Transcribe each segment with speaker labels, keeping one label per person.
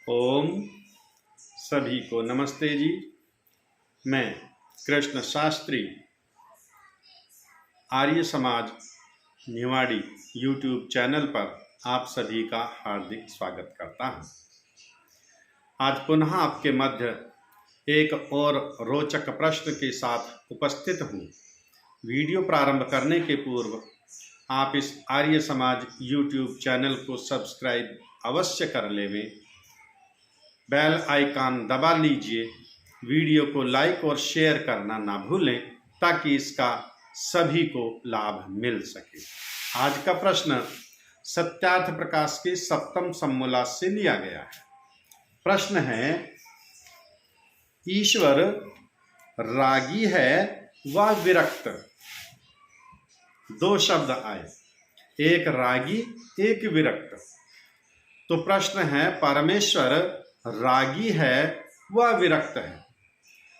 Speaker 1: ओम सभी को नमस्ते जी। मैं कृष्ण शास्त्री आर्य समाज निवाड़ी यूट्यूब चैनल पर आप सभी का हार्दिक स्वागत करता हूं। आज पुनः आपके मध्य एक और रोचक प्रश्न के साथ उपस्थित हूं। वीडियो प्रारंभ करने के पूर्व आप इस आर्य समाज यूट्यूब चैनल को सब्सक्राइब अवश्य कर लें। बेल आइकन दबा लीजिए। वीडियो को लाइक और शेयर करना ना भूलें ताकि इसका सभी को लाभ मिल सके। आज का प्रश्न सत्यार्थ प्रकाश के सप्तम सम्मोल्लास से लिया गया है। प्रश्न है, ईश्वर रागी है व विरक्त। दो शब्द आए, एक रागी एक विरक्त। तो प्रश्न है, परमेश्वर रागी है व विरक्त है।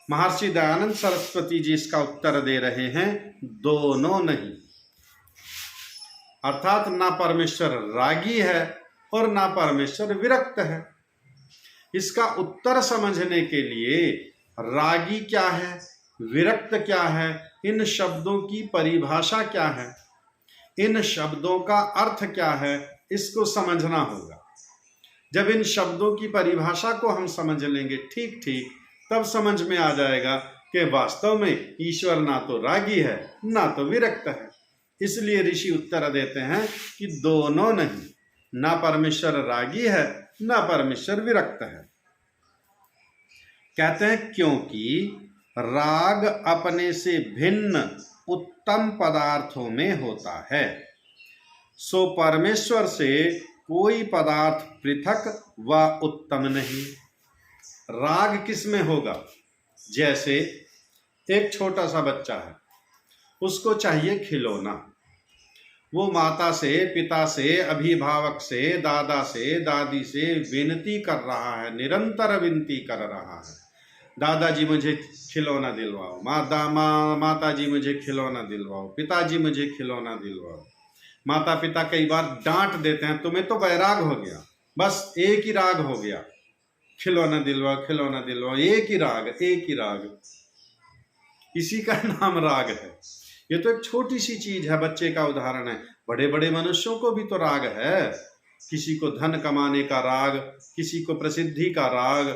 Speaker 1: महर्षि दयानंद सरस्वती जी इसका उत्तर दे रहे हैं, दोनों नहीं। अर्थात ना परमेश्वर रागी है और ना परमेश्वर विरक्त है। इसका उत्तर समझने के लिए रागी क्या है, विरक्त क्या है, इन शब्दों की परिभाषा क्या है, इन शब्दों का अर्थ क्या है, इसको समझना होगा। जब इन शब्दों की परिभाषा को हम समझ लेंगे ठीक ठीक, तब समझ में आ जाएगा कि वास्तव में ईश्वर ना तो रागी है ना तो विरक्त है। इसलिए ऋषि उत्तर देते हैं कि दोनों नहीं, ना परमेश्वर रागी है ना परमेश्वर विरक्त है। कहते हैं क्योंकि राग अपने से भिन्न उत्तम पदार्थों में होता है, सो परमेश्वर से कोई पदार्थ पृथक व उत्तम नहीं। राग किस में होगा? जैसे एक छोटा सा बच्चा है, उसको चाहिए खिलौना। वो माता से, पिता से, अभिभावक से, दादा से, दादी से विनती कर रहा है, निरंतर विनती कर रहा है, दादाजी मुझे खिलौना दिलवाओ, माता जी मुझे खिलौना दिलवाओ, पिताजी मुझे खिलौना दिलवाओ। माता पिता कई बार डांट देते हैं, तुम्हें तो वैराग हो गया, बस एक ही राग हो गया, खिलौना दिलवाओ खिलौना दिलवाओ, एक ही राग एक ही राग। इसी का नाम राग है। ये तो एक छोटी सी चीज है, बच्चे का उदाहरण है। बड़े बड़े मनुष्यों को भी तो राग है। किसी को धन कमाने का राग, किसी को प्रसिद्धि का राग,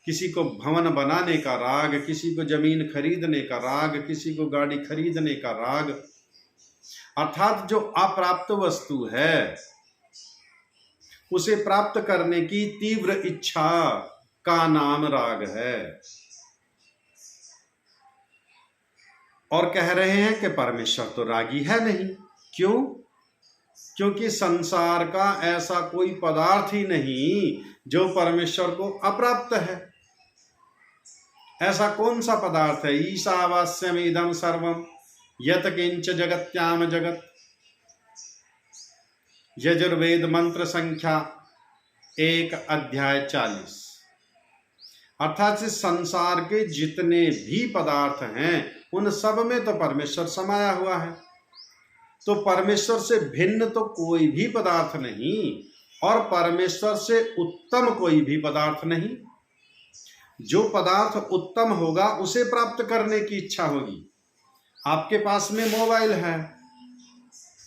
Speaker 1: किसी को भवन बनाने का राग, किसी को जमीन खरीदने का राग, किसी को गाड़ी खरीदने का राग। अर्थात जो अप्राप्त वस्तु है उसे प्राप्त करने की तीव्र इच्छा का नाम राग है। और कह रहे हैं कि परमेश्वर तो रागी है नहीं। क्यों? क्योंकि संसार का ऐसा कोई पदार्थ ही नहीं जो परमेश्वर को अप्राप्त है। ऐसा कौन सा पदार्थ है? ईशावास्यम इदं सर्वम यत किंच जगत्याम जगत। यजुर्वेद मंत्र संख्या 1 अध्याय 40। अर्थात इस संसार के जितने भी पदार्थ हैं उन सब में तो परमेश्वर समाया हुआ है। तो परमेश्वर से भिन्न तो कोई भी पदार्थ नहीं और परमेश्वर से उत्तम कोई भी पदार्थ नहीं। जो पदार्थ उत्तम होगा उसे प्राप्त करने की इच्छा होगी। आपके पास में मोबाइल है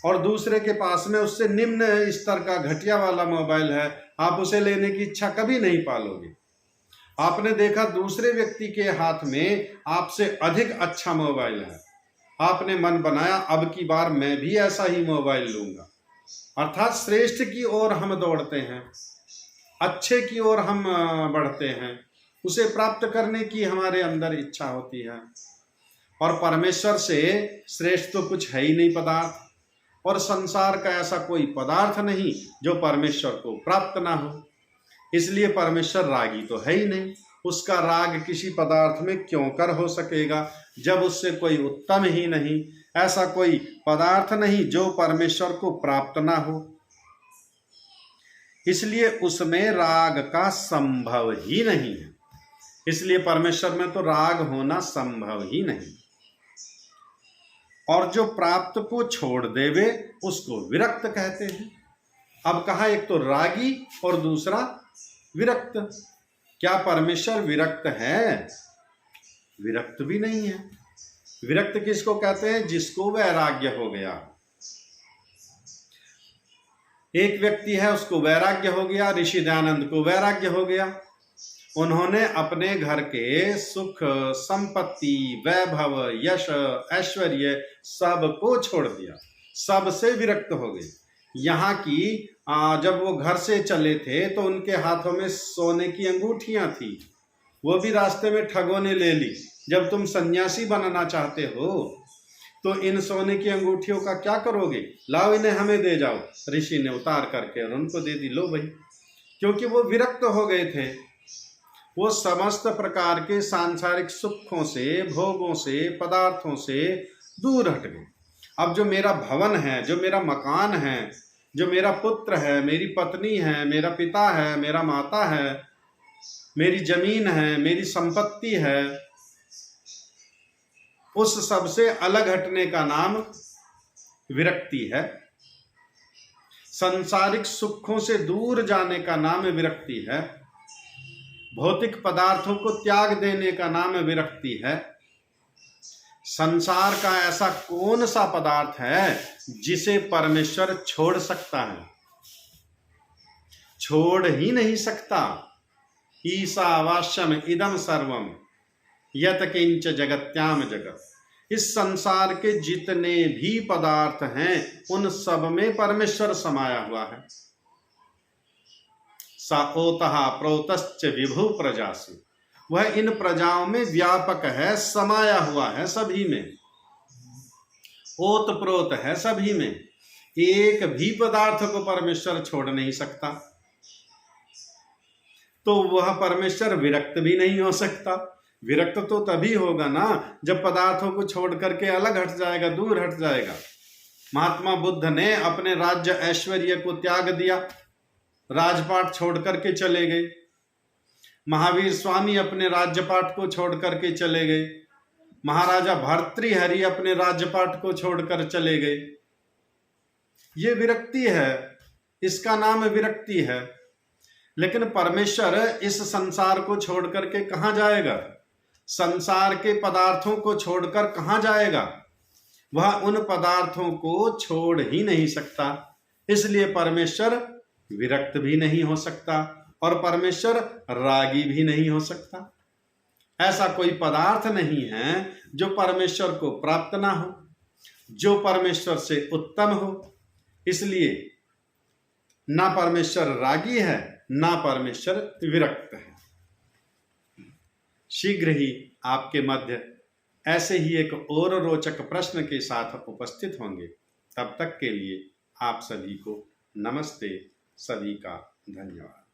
Speaker 1: और दूसरे के पास में उससे निम्न स्तर का घटिया वाला मोबाइल है, आप उसे लेने की इच्छा कभी नहीं पालोगे। आपने देखा दूसरे व्यक्ति के हाथ में आपसे अधिक अच्छा मोबाइल है, आपने मन बनाया अब की बार मैं भी ऐसा ही मोबाइल लूंगा। अर्थात श्रेष्ठ की ओर हम दौड़ते हैं, अच्छे की ओर हम बढ़ते हैं, उसे प्राप्त करने की हमारे अंदर इच्छा होती है। और परमेश्वर से श्रेष्ठ तो कुछ है ही नहीं पदार्थ, और संसार का ऐसा कोई पदार्थ नहीं जो परमेश्वर को प्राप्त ना हो। इसलिए परमेश्वर रागी तो है ही नहीं। उसका राग किसी पदार्थ में क्यों कर हो सकेगा जब उससे कोई उत्तम ही नहीं, ऐसा कोई पदार्थ नहीं जो परमेश्वर को प्राप्त ना हो। इसलिए उसमें राग का संभव ही नहीं है। इसलिए परमेश्वर में तो राग होना संभव ही नहीं। और जो प्राप्त को छोड़ देवे उसको विरक्त कहते हैं। अब कहा एक तो रागी और दूसरा विरक्त। क्या परमेश्वर विरक्त है? विरक्त भी नहीं है। विरक्त किसको कहते हैं? जिसको वैराग्य हो गया। एक व्यक्ति है, उसको वैराग्य हो गया। ऋषि दयानंद को वैराग्य हो गया। उन्होंने अपने घर के सुख, संपत्ति, वैभव, यश, ऐश्वर्य सब को छोड़ दिया, सबसे विरक्त हो गए। यहाँ की जब वो घर से चले थे तो उनके हाथों में सोने की अंगूठियां थी, वो भी रास्ते में ठगों ने ले ली। जब तुम सन्यासी बनना चाहते हो तो इन सोने की अंगूठियों का क्या करोगे? लाओ, इन्हें हमें दे जाओ। ऋषि ने उतार करके और उनको दे दी। लो भाई, क्योंकि वो विरक्त हो गए थे। वो समस्त प्रकार के सांसारिक सुखों से, भोगों से, पदार्थों से दूर हट गए। अब जो मेरा भवन है, जो मेरा मकान है, जो मेरा पुत्र है, मेरी पत्नी है, मेरा पिता है, मेरा माता है, मेरी जमीन है, मेरी संपत्ति है, उस सब से अलग हटने का नाम विरक्ति है। सांसारिक सुखों से दूर जाने का नाम विरक्ति है। भौतिक पदार्थों को त्याग देने का नाम विरक्ति है। संसार का ऐसा कौन सा पदार्थ है जिसे परमेश्वर छोड़ सकता है? छोड़ ही नहीं सकता। ईशावास्यम इदम सर्वम यत किंच जगत्याम जगत। इस संसार के जितने भी पदार्थ हैं उन सब में परमेश्वर समाया हुआ है। सा ओतः प्रोतश्च विभु प्रजासु, वह इन प्रजाओं में व्यापक है, समाया हुआ है सभी में, ओत प्रोत है सभी में। एक भी पदार्थ को परमेश्वर छोड़ नहीं सकता, तो वह परमेश्वर विरक्त भी नहीं हो सकता। विरक्त तो तभी होगा ना जब पदार्थों को छोड़ करके अलग हट जाएगा, दूर हट जाएगा। महात्मा बुद्ध ने अपने राज्य ऐश्वर्य को त्याग दिया, राजपाट छोड़ करके चले गए। महावीर स्वामी अपने राज्यपाट को छोड़ करके चले गए। महाराजा भर्तृहरि अपने राज्यपाट को छोड़कर चले गए। ये विरक्ति है, इसका नाम विरक्ति है। लेकिन परमेश्वर इस संसार को छोड़ करके कहाँ जाएगा? संसार के पदार्थों को छोड़कर कहाँ जाएगा? वह उन पदार्थों को छोड़ ही नहीं सकता। इसलिए परमेश्वर विरक्त भी नहीं हो सकता और परमेश्वर रागी भी नहीं हो सकता। ऐसा कोई पदार्थ नहीं है जो परमेश्वर को प्राप्त ना हो, जो परमेश्वर से उत्तम हो। इसलिए ना परमेश्वर रागी है, ना परमेश्वर विरक्त है। शीघ्र ही आपके मध्य ऐसे ही एक और रोचक प्रश्न के साथ उपस्थित होंगे। तब तक के लिए आप सभी को नमस्ते, सभी का धन्यवाद।